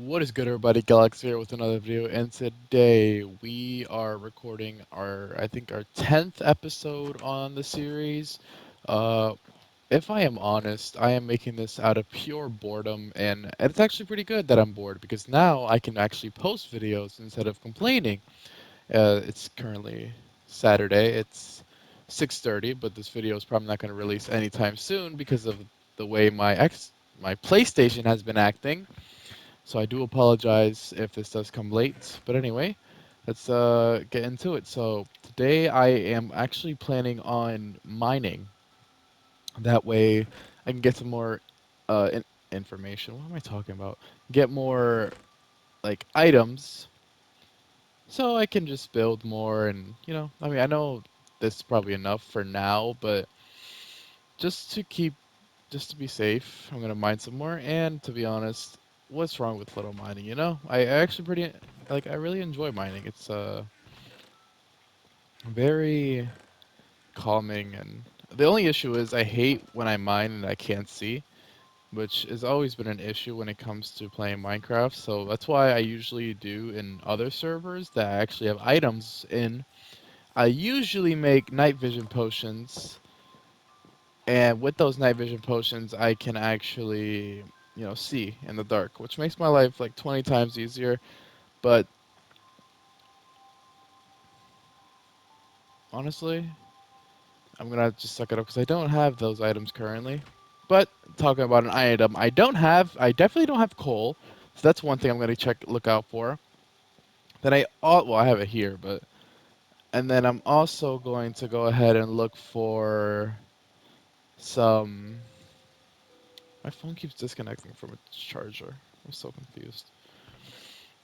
What is good, everybody? Galaxy here with another video, and today we are recording I think, our 10th episode on the series. Uh, if I am honest, I am making this out of pure boredom, and it's actually pretty good that I'm bored because now I can actually post videos instead of complaining. It's currently Saturday. It's 6:30, but this video is probably not going to release anytime soon because of the way my PlayStation has been acting. So I do apologize if this does come late. But anyway, let's get into it. So today I am actually planning on mining. That way I can get some more information. What am I talking about? Get more like items so I can just build more and I mean I know this is probably enough for now, but just to keep just to be safe, I'm gonna mine some more. And to be honest, what's wrong with little mining? I actually pretty like. I really enjoy mining. It's very calming. And the only issue is I hate when I mine and I can't see, which has always been an issue when it comes to playing Minecraft. So that's why I usually do in other servers that actually have items in. I usually make night vision potions, and with those night vision potions, I can actually, see in the dark, which makes my life like 20 times easier. But honestly, I'm gonna just suck it up because I don't have those items currently. But talking about an item, I definitely don't have coal, so that's one thing I'm gonna look out for. Then well, I have it here, but and then I'm also going to go ahead and look for some. My phone keeps disconnecting from its charger. I'm so confused.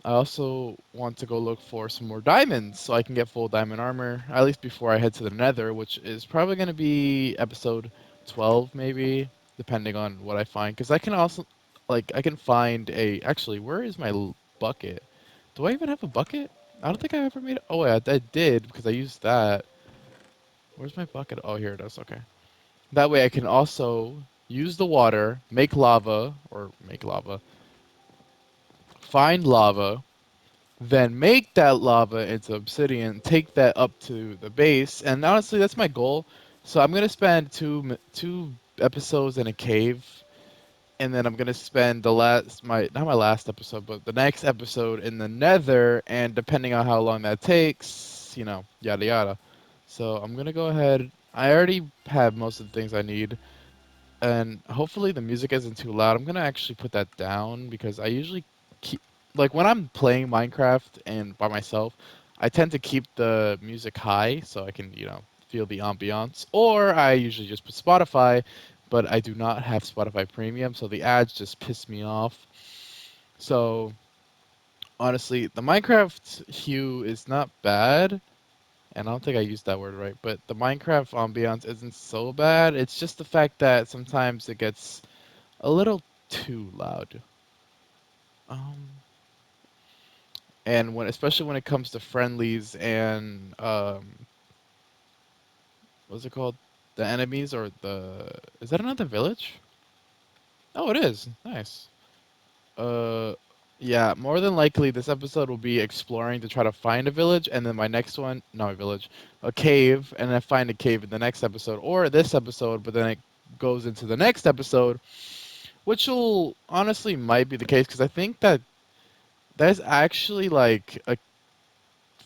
I also want to go look for some more diamonds so I can get full diamond armor, at least before I head to the Nether, which is probably going to be episode 12, maybe, depending on what I find. Because I can also, like, I can find a. Actually, where is my bucket? Do I even have a bucket? I don't think I ever made it. Oh, yeah, I did because I used that. Where's my bucket? Oh, here it is. Okay. That way I can also use the water, make lava, find lava, then make that lava into obsidian, take that up to the base, and honestly, that's my goal. So I'm gonna spend two episodes in a cave, and then I'm gonna spend the last my not my last episode, but the next episode in the Nether, and depending on how long that takes, yada yada. So I'm gonna go ahead. I already have most of the things I need, and hopefully the music isn't too loud. I'm gonna actually put that down because I usually keep like when I'm playing Minecraft and by myself, I tend to keep the music high so I can, feel the ambiance. Or I usually just put Spotify, but I do not have Spotify Premium, so the ads just piss me off. So honestly, the Minecraft hue is not bad, and I don't think I used that word right, but the Minecraft ambiance isn't so bad. It's just the fact that sometimes it gets a little too loud. Um, and especially when it comes to friendlies and what's it called? The enemies or is that another village? Oh, it is. Nice. Uh, yeah, more than likely this episode will be exploring to try to find a village, and then my next one, not a village, a cave, and then find a cave in the next episode, or this episode, but then it goes into the next episode, which will honestly might be the case because I think that there's actually like a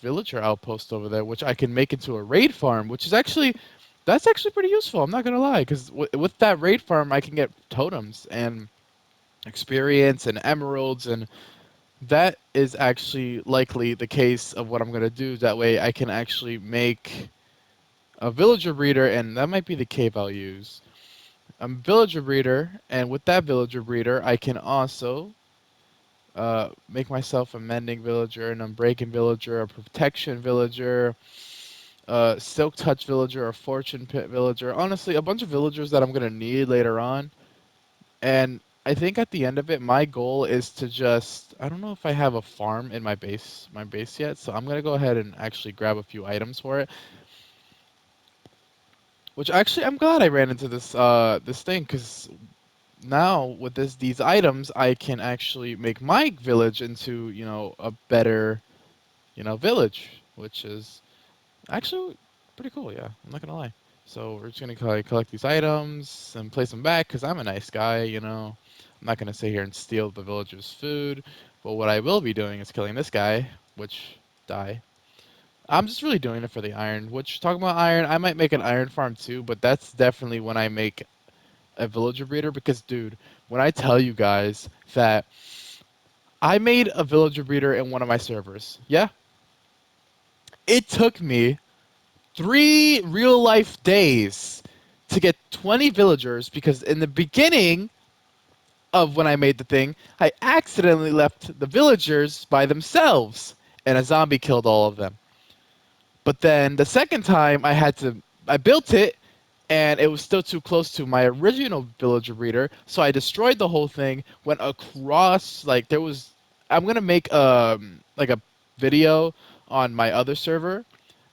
villager outpost over there, which I can make into a raid farm, which is actually that's actually pretty useful. I'm not gonna lie, because with that raid farm, I can get totems and experience and emeralds, and that is actually likely the case of what I'm gonna do. That way, I can actually make a villager breeder, and that might be the cave I'll use. A villager breeder, and with that villager breeder, I can also make myself a mending villager, an unbreaking villager, a protection villager, Silk Touch villager, a Fortune Pit villager. Honestly, a bunch of villagers that I'm gonna need later on. And I think at the end of it, my goal is to just I don't know if I have a farm in my base yet, so I'm gonna go ahead and actually grab a few items for it. Which actually I'm glad I ran into this thing because now with these items, I can actually make my village into, a better, village, which is actually pretty cool. Yeah, I'm not gonna lie. So we're just gonna collect these items and place them back because I'm a nice guy. I'm not gonna sit here and steal the villagers' food, but what I will be doing is killing this guy, which die. I'm just really doing it for the iron. Which, talking about iron, I might make an iron farm too, but that's definitely when I make a villager breeder because, dude, when I tell you guys that I made a villager breeder in one of my servers, yeah, it took me 3 real life days to get 20 villagers because in the beginning of when I made the thing, I accidentally left the villagers by themselves and a zombie killed all of them. But then the second time I built it and it was still too close to my original villager breeder, so I destroyed the whole thing, went across like there was I'm going to make like a video on my other server.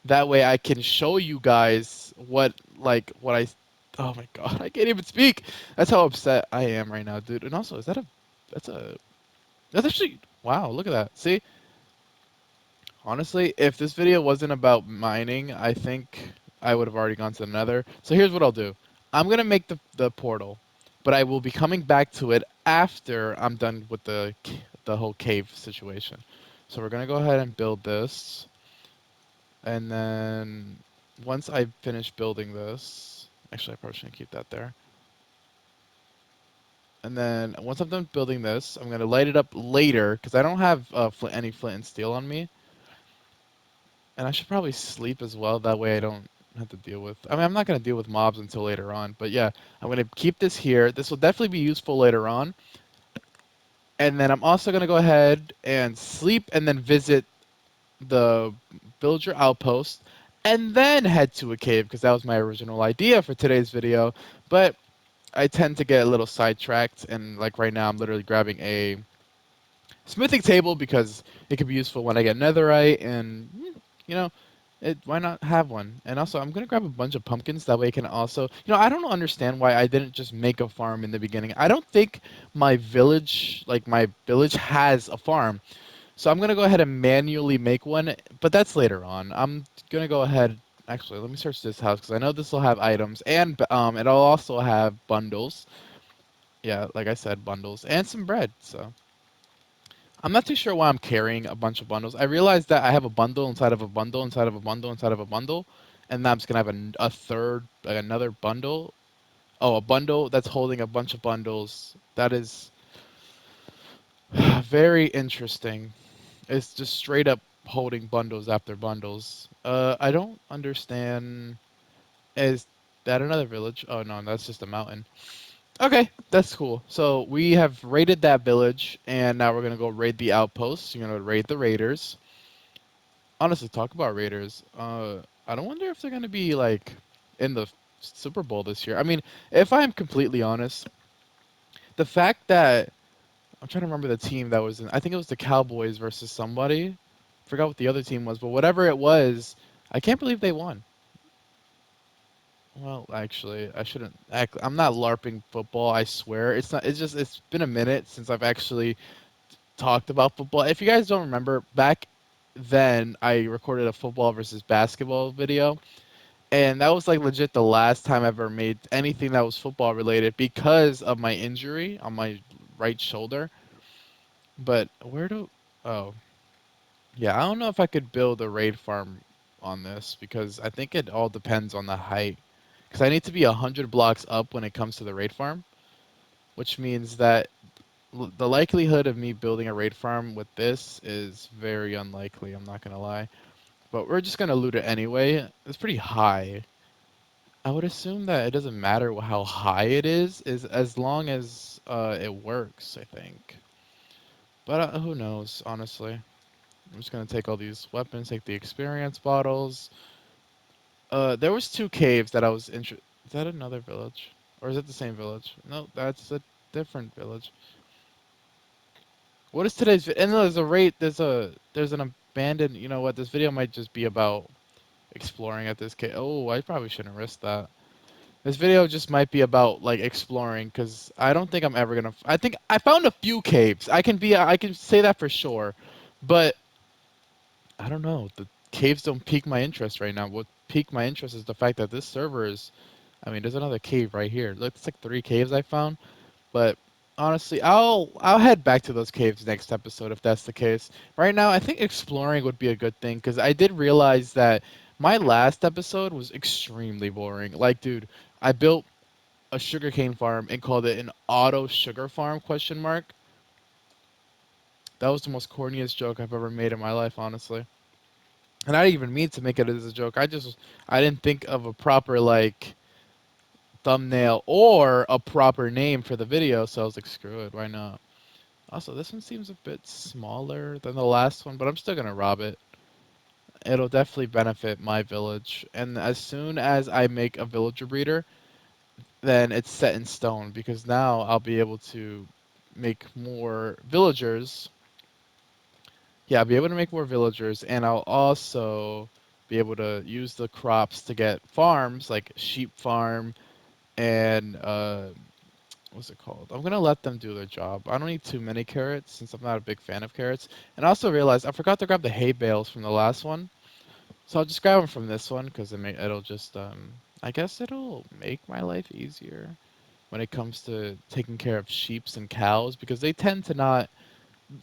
That way I can show you guys what I oh my god, I can't even speak. That's how upset I am right now, dude. And also, is that a that's a that's actually wow, look at that. See? Honestly, if this video wasn't about mining, I think I would have already gone to the Nether. So here's what I'll do. I'm going to make the portal, but I will be coming back to it after I'm done with the whole cave situation. So we're going to go ahead and build this. And then once I finish building this, actually I probably shouldn't keep that there. And then once I'm done building this, I'm going to light it up later because I don't have any flint and steel on me. And I should probably sleep as well. That way I don't have to deal with... I mean, I'm not going to deal with mobs until later on. But yeah, I'm going to keep this here. This will definitely be useful later on. And then I'm also going to go ahead and sleep and then visit the villager outpost. And then head to a cave because that was my original idea for today's video. But I tend to get a little sidetracked. And like right now, I'm literally grabbing a smithing table because it could be useful when I get netherite and you know why not have one? And also I'm gonna grab a bunch of pumpkins that way I can also I don't understand why I didn't just make a farm in the beginning. I don't think my village has a farm. So I'm gonna go ahead and manually make one, but that's later on. I'm gonna go ahead actually let me search this house because I know this will have items and it'll also have bundles. Yeah, like I said, bundles and some bread, so I'm not too sure why I'm carrying a bunch of bundles. I realized that I have a bundle inside of a bundle inside of a bundle inside of a bundle, and now I'm just gonna have a third, like another bundle. Oh, a bundle that's holding a bunch of bundles. That is very interesting. It's just straight up holding bundles after bundles. I don't understand. Is that another village? Oh no, that's just a mountain. Okay, that's cool. So we have raided that village, and now we're gonna go raid the outposts. You're gonna raid the raiders. Honestly, talk about Raiders. I don't wonder if they're gonna be like in the Super Bowl this year. I mean, if I'm completely honest, the fact that I'm trying to remember the team that was in, I think it was the Cowboys versus somebody. Forgot what the other team was, but whatever it was, I can't believe they won. Well, actually, I shouldn't act. I'm not LARPing football. I swear, it's not. It's just it's been a minute since I've actually talked about football. If you guys don't remember, back then I recorded a football versus basketball video. And that was like legit the last time I ever made anything that was football related because of my injury on my right shoulder. But oh, yeah, I don't know if I could build a raid farm on this because I think it all depends on the height. Because I need to be 100 blocks up when it comes to the raid farm, which means that the likelihood of me building a raid farm with this is very unlikely, I'm not going to lie. But we're just going to loot it anyway. It's pretty high. I would assume that it doesn't matter how high it is as long as it works, I think. But who knows, honestly. I'm just gonna take all these weapons, take the experience bottles. There was 2 caves that I was interested. Is that another village, or is it the same village? No, that's a different village. What is today's? And there's a rate. There's an abandoned. You know what? This video might just be about exploring at this cave. Oh, I probably shouldn't risk that. This video just might be about like exploring because I don't think I'm ever gonna. I think I found a few caves. I can say that for sure, but I don't know. The caves don't pique my interest right now. What piqued my interest is the fact that this server is. I mean, there's another cave right here. Look, it's like 3 caves I found. But honestly, I'll head back to those caves next episode if that's the case. Right now, I think exploring would be a good thing because I did realize that my last episode was extremely boring. Like, dude, I built a sugarcane farm and called it an auto sugar farm question mark. That was the most corniest joke I've ever made in my life, honestly. And I didn't even mean to make it as a joke. I didn't think of a proper like thumbnail or a proper name for the video, so I was like, screw it, why not? Also, this one seems a bit smaller than the last one, but I'm still gonna rob it. It'll definitely benefit my village. And as soon as I make a villager breeder, then it's set in stone because now I'll be able to make more villagers. Yeah, I'll be able to make more villagers, and I'll also be able to use the crops to get farms like sheep farm and what's it called? I'm gonna let them do their job. I don't need too many carrots since I'm not a big fan of carrots. And I also realized I forgot to grab the hay bales from the last one, so I'll just grab them from this one because it'll just I guess it'll make my life easier when it comes to taking care of sheeps and cows because they tend to not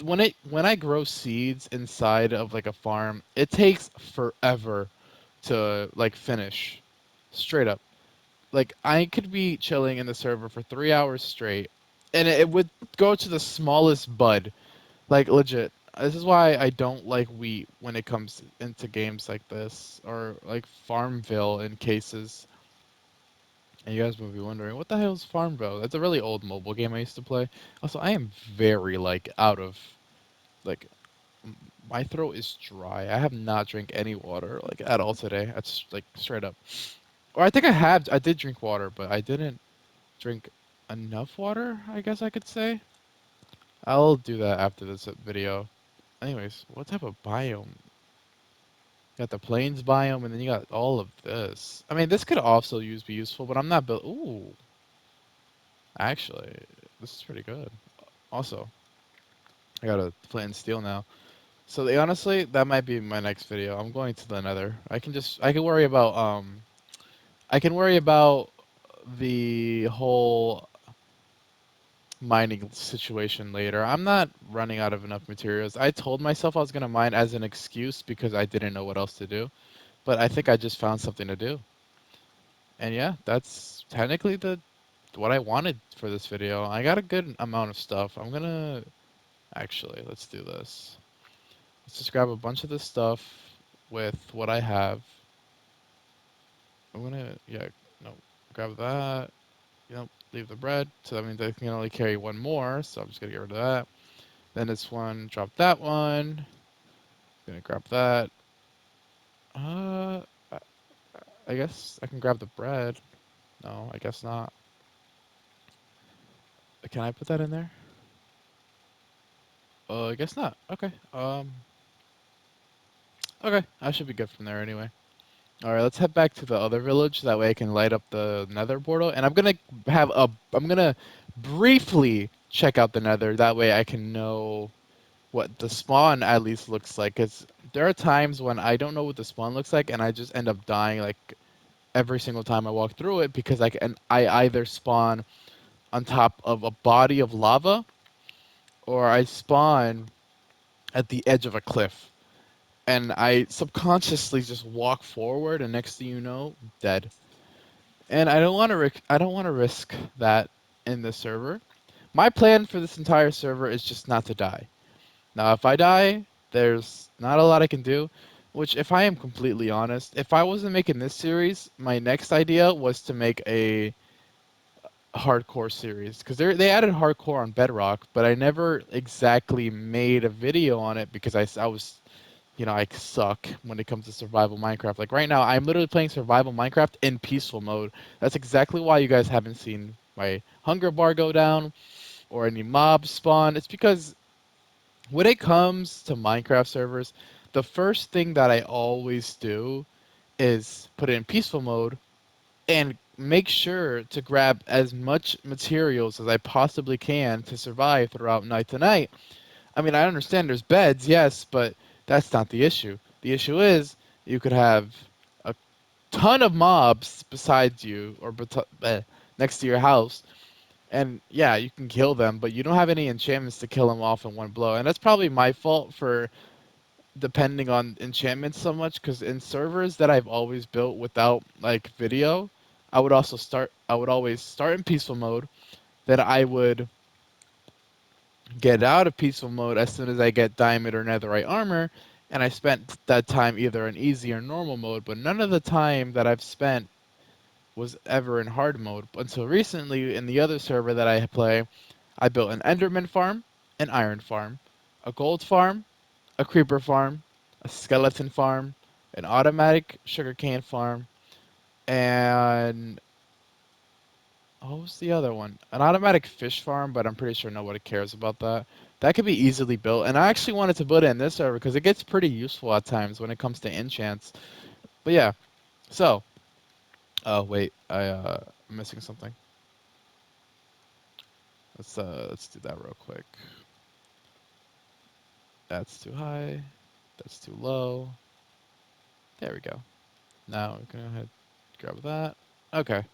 when I grow seeds inside of like a farm, it takes forever to like finish. Straight up. Like I could be chilling in the server for 3 hours straight, and it would go to the smallest bud. Like legit. This is why I don't like wheat when it comes into games like this or like Farmville in cases. And you guys will be wondering, what the hell is Farmville? That's a really old mobile game I used to play. Also, I am very like out of like my throat is dry. I have not drank any water like at all today. That's like straight up. Or I think I did drink water, but I didn't drink enough water, I guess I could say. I'll do that after this video. Anyways, what type of biome? You got the plains biome, and then you got all of this. I mean, this could also be useful, but I'm not built. Ooh, actually, this is pretty good. Also, I got a flint and steel now. So honestly, that might be my next video. I'm going to the Nether. I can worry about I can worry about the whole mining situation later. I'm not running out of enough materials. I told myself I was gonna mine as an excuse because I didn't know what else to do, but I think I just found something to do. And yeah, that's technically the what I wanted for this video. I got a good amount of stuff. I'm gonna actually let's do this. Let's just grab a bunch of this stuff with what I have. I'm gonna yeah no grab that. Leave the bread. So that means I can only carry one more. So I'm just gonna get rid of that. Then this one, drop that one. Gonna grab that. Uh, I I guess I can grab the bread. No, I guess not. Can I put that in there? I guess not. Okay. Okay. I should be good from there anyway. All right, let's head back to the other village. That way I can light up the Nether portal, and I'm gonna briefly check out the Nether. That way I can know what the spawn at least looks like. Cause there are times when I don't know what the spawn looks like, and I just end up dying like every single time I walk through it because I either spawn on top of a body of lava or I spawn at the edge of a cliff. And I subconsciously just walk forward, and next thing you know, dead. And I don't want to risk that in the server. My plan for this entire server is just not to die. Now, if I die, there's not a lot I can do. Which, if I am completely honest, if I wasn't making this series, my next idea was to make a hardcore series because they added hardcore on Bedrock, but I never exactly made a video on it because I was I suck when it comes to survival Minecraft. Like right now, I'm literally playing survival Minecraft in peaceful mode. That's exactly why you guys haven't seen my hunger bar go down or any mobs spawn. It's because when it comes to Minecraft servers, the first thing that I always do is put it in peaceful mode and make sure to grab as much materials as I possibly can to survive throughout night to night. I mean, I understand there's beds, yes, but that's not the issue. The issue is you could have a ton of mobs besides you or next to your house, and yeah, you can kill them, but you don't have any enchantments to kill them off in one blow. And that's probably my fault for depending on enchantments so much, because in servers that I've always built without like video, I would always start in peaceful mode, then I would get out of peaceful mode as soon as I get diamond or netherite armor, and I spent that time either in easy or normal mode, but none of the time that I've spent was ever in hard mode until recently. In the other server that I play, I built an enderman farm, an iron farm, a gold farm, a creeper farm, a skeleton farm, an automatic sugarcane farm, and what was the other one? An automatic fish farm, but I'm pretty sure nobody cares about that. That could be easily built, and I actually wanted to build it in this server because it gets pretty useful at times when it comes to enchants. But yeah, so oh wait, I'm missing something. Let's do that real quick. That's too high. That's too low. There we go. Now we can go ahead and grab that. Okay.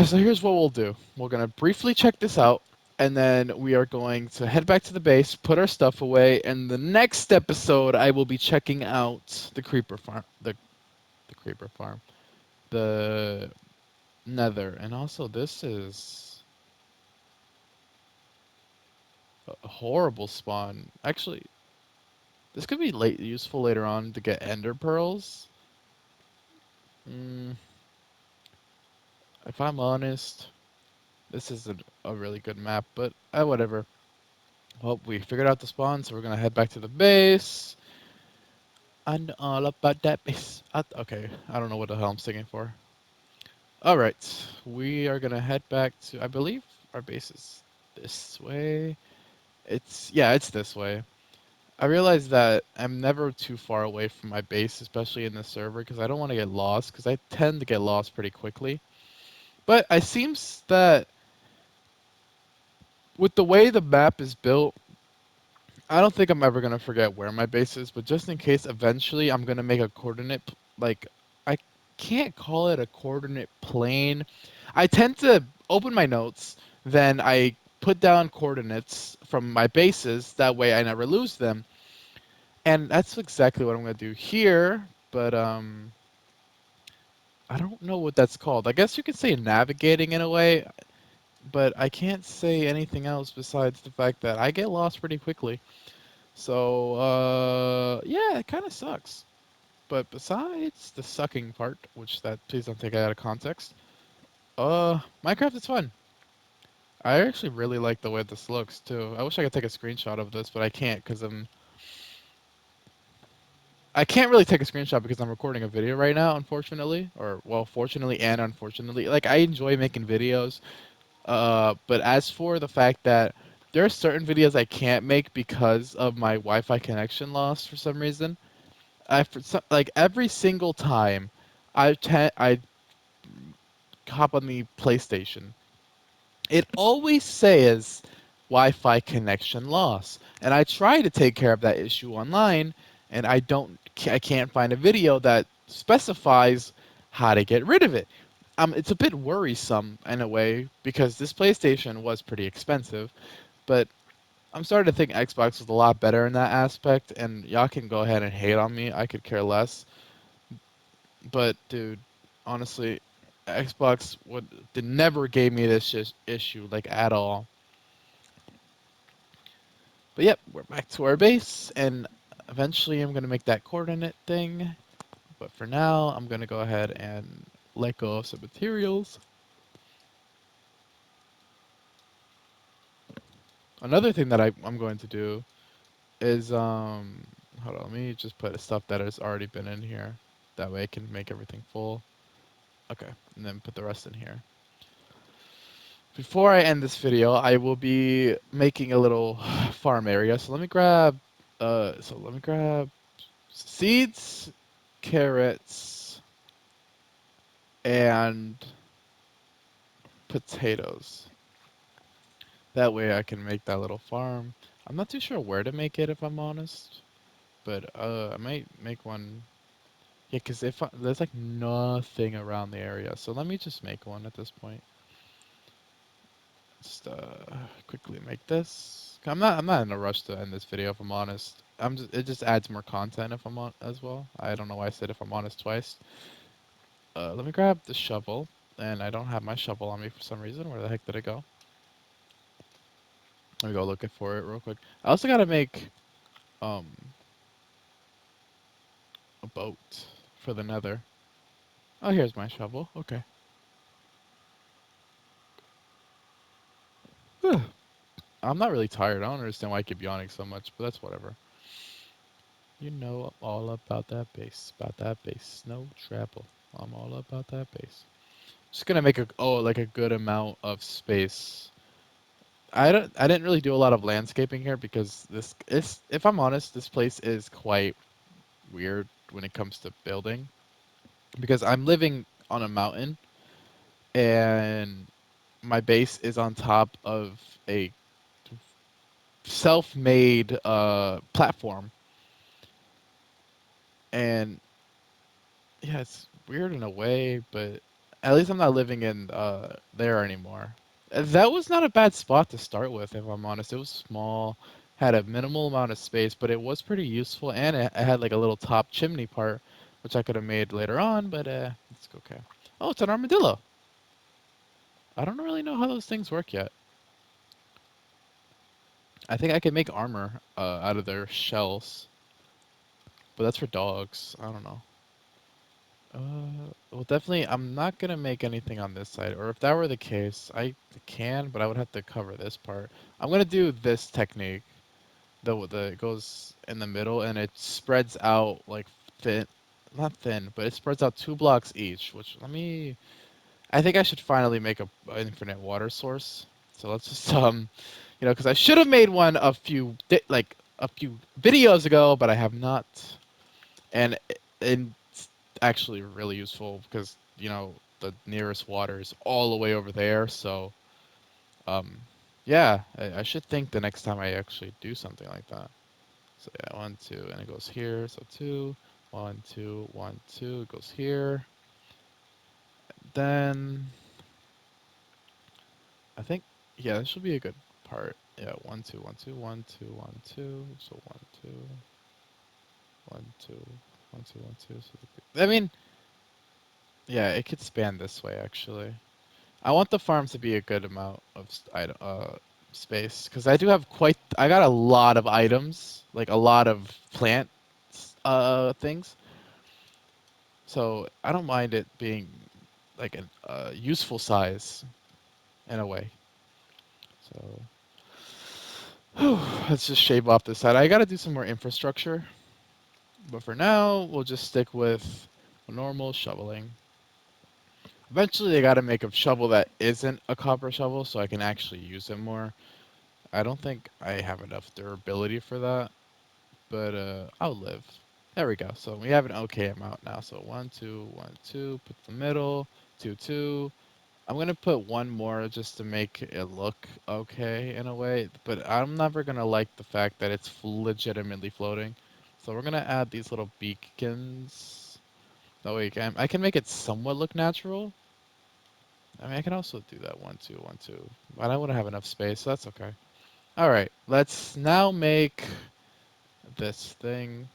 So here's what we'll do. We're gonna briefly check this out, and then we are going to head back to the base, put our stuff away, and the next episode I will be checking out the creeper farm, the creeper farm, the nether, and also this is a horrible spawn. Actually, this could be useful later on to get ender pearls. Mm, if I'm honest, this isn't a really good map, but whatever. Well, we figured out the spawn, so we're gonna head back to the base. And all about that base. Okay, I don't know what the hell I'm singing for. All right, we are gonna head back to. I believe our base is this way. It's this way. I realize that I'm never too far away from my base, especially in the server, because I don't want to get lost. Because I tend to get lost pretty quickly. But it seems that with the way the map is built, I don't think I'm ever gonna forget where my base is, but just in case, eventually I'm gonna make a coordinate like I can't call it a coordinate plane. I tend to open my notes, then I put down coordinates from my bases. That way I never lose them, and that's exactly what I'm gonna do here. But I don't know what that's called. I guess you could say navigating in a way, but I can't say anything else besides the fact that I get lost pretty quickly. So, yeah, it kind of sucks. But besides the sucking part, which that please don't take it out of context, Minecraft is fun. I actually really like the way this looks too. I wish I could take a screenshot of this, but I can't because I can't really take a screenshot because I'm recording a video right now, unfortunately, or well, fortunately and unfortunately. Like I enjoy making videos, but as for the fact that there are certain videos I can't make because of my Wi-Fi connection loss for some reason. Like every single time I hop on the PlayStation, it always says Wi-Fi connection loss, and I try to take care of that issue online, and I can't find a video that specifies how to get rid of it. It's a bit worrisome in a way because this PlayStation was pretty expensive, but I'm starting to think Xbox is a lot better in that aspect, and y'all can go ahead and hate on me. I could care less. But dude, honestly, Xbox would they never gave me this issue like at all. But yep, we're back to our base, and eventually I'm gonna make that coordinate thing. But for now, I'm gonna go ahead and let go of some materials. Another thing that I'm going to do is hold on, let me just put stuff that has already been in here. That way I can make everything full. Okay, and then put the rest in here. Before I end this video, I will be making a little farm area. So let me grab seeds, carrots, and potatoes. That way I can make that little farm. I'm not too sure where to make it if I'm honest, but I might make one. Yeah, because there's like nothing around the area, so let me just make one at this point. Just quickly make this. I'm not in a rush to end this video if I'm honest. It just adds more content if I'm on as well. I don't know why I said if I'm honest twice. Let me grab the shovel, and I don't have my shovel on me for some reason. Where the heck did it go? Let me go looking for it real quick. I also gotta make um a boat for the Nether. Oh, here's my shovel. Okay. I'm not really tired. I don't understand why I keep yawning so much, but that's whatever. You know all about that base. About that base. No trouble. I'm all about that base. Just gonna make like a good amount of space. I didn't really do a lot of landscaping here because this is, if I'm honest, this place is quite weird when it comes to building. Because I'm living on a mountain and my base is on top of a self-made platform. And yeah, it's weird in a way, but at least I'm not living in there anymore. That was not a bad spot to start with, if I'm honest. It was small, had a minimal amount of space, but it was pretty useful, and it had like a little top chimney part, which I could have made later on, but it's okay. Oh, it's an armadillo. I don't really know how those things work yet. I think I can make armor out of their shells, but that's for dogs. I don't know. Well, definitely, I'm not gonna make anything on this side, or if that were the case, I can, but I would have to cover this part. I'm gonna do this technique, the it goes in the middle and it spreads out like thin, not thin, but it spreads out 2 blocks each. Which I think I should finally make an infinite water source. So let's just because I should have made one like a few videos ago, but I have not, and it's actually really useful because the nearest water is all the way over there. So um, yeah, I should think the next time I actually do something like that. So yeah, 1, 2, and it goes here. So 2, 1, 2, 1, 2. It goes here. Then I think yeah, this should be a good part. Yeah, 1, 2, 1, 2, 1, 2, 1, 2. So 1, 2, 1, 2, 1, 2, 1, 2. So I mean, yeah, it could span this way actually. I want the farm to be a good amount of space because I do have I got a lot of items, like a lot of plant things. So I don't mind it being like a useful size in a way. So let's just shave off this side. I got to do some more infrastructure, but for now we'll just stick with normal shoveling. Eventually, I got to make a shovel that isn't a copper shovel so I can actually use it more. I don't think I have enough durability for that, but I'll live. There we go. So we have an okay amount now. So 1, 2, 1, 2. Put the middle. 2, 2. I'm gonna put one more just to make it look okay in a way, but I'm never gonna like the fact that it's legitimately floating. So we're gonna add these little beacons. That way I can make it somewhat look natural. I mean, I can also do that 1, 2, 1, 2, but I wouldn't have enough space, so that's okay. All right, let's now make this thing.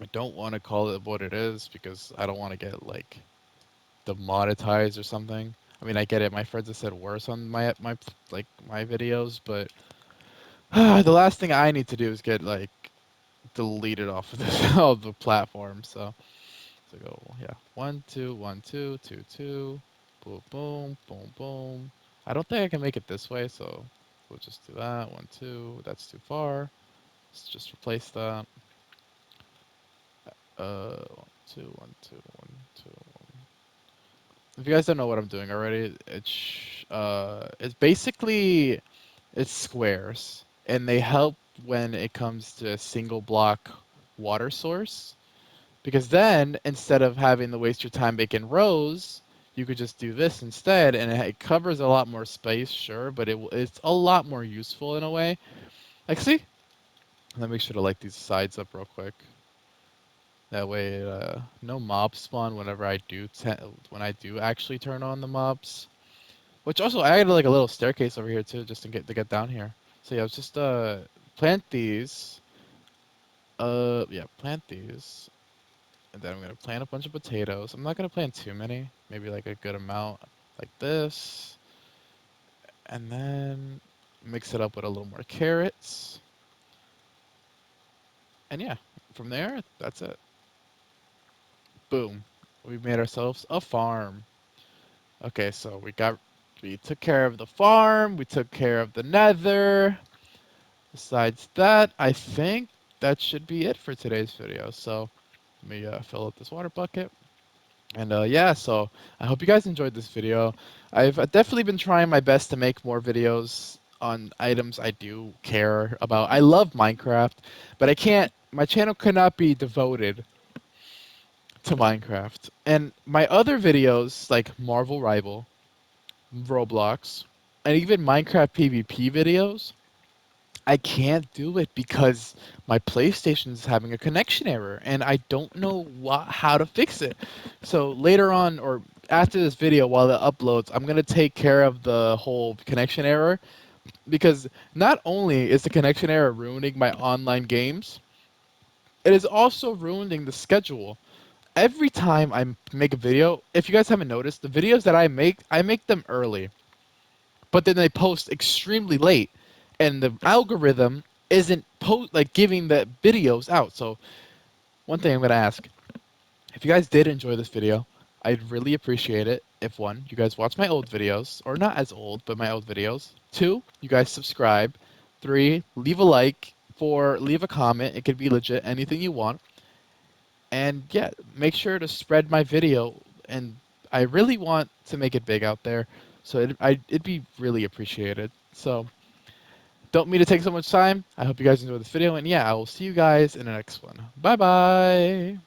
I don't want to call it what it is because I don't want to get like demonetized or something. I mean, I get it. My friends have said worse on my videos, but the last thing I need to do is get like deleted off of this of the platform. So go yeah, 1, 2, 1, 2, 2, 2, boom, boom, boom, boom. I don't think I can make it this way, so we'll just do that. 1, 2. That's too far. Let's just replace that. 1, 2, 1, 2, 1, 2. If you guys don't know what I'm doing already, it's basically it's squares, and they help when it comes to a single block water source. Because then instead of having to waste your time making rows, you could just do this instead, and it covers a lot more space, sure, but it's a lot more useful in a way. Like, see? Let me make sure to light these sides up real quick. That way, no mob spawn whenever when I do actually turn on the mobs. Which also, I added like a little staircase over here too, just to get down here. So yeah, let's just plant these. Yeah, plant these, and then I'm gonna plant a bunch of potatoes. I'm not gonna plant too many, maybe like a good amount, like this, and then mix it up with a little more carrots. And yeah, from there, that's it. Boom, we made ourselves a farm. Okay, so we took care of the farm, we took care of the nether. Besides that, I think that should be it for today's video. So let me fill up this water bucket. And yeah, so I hope you guys enjoyed this video. I've definitely been trying my best to make more videos on items I do care about. I love Minecraft, but I can't, my channel could not be devoted to Minecraft. And my other videos, like Marvel Rival, Roblox, and even Minecraft PvP videos, I can't do it because my PlayStation is having a connection error and I don't know how to fix it. So later on or after this video while it uploads, I'm going to take care of the whole connection error because not only is the connection error ruining my online games, it is also ruining the schedule. Every time I make a video, if you guys haven't noticed, the videos that I make them early, but then they post extremely late, and the algorithm isn't like giving the videos out. So one thing I'm gonna ask, if you guys did enjoy this video, I'd really appreciate it if one, you guys watch my old videos, or not as old, but my old videos. Two, you guys subscribe. Three, leave a like. Four, leave a comment. It could be legit anything you want. And yeah, make sure to spread my video. And I really want to make it big out there, so it'd be really appreciated. So don't mean to take so much time. I hope you guys enjoyed this video, and yeah, I will see you guys in the next one. Bye bye.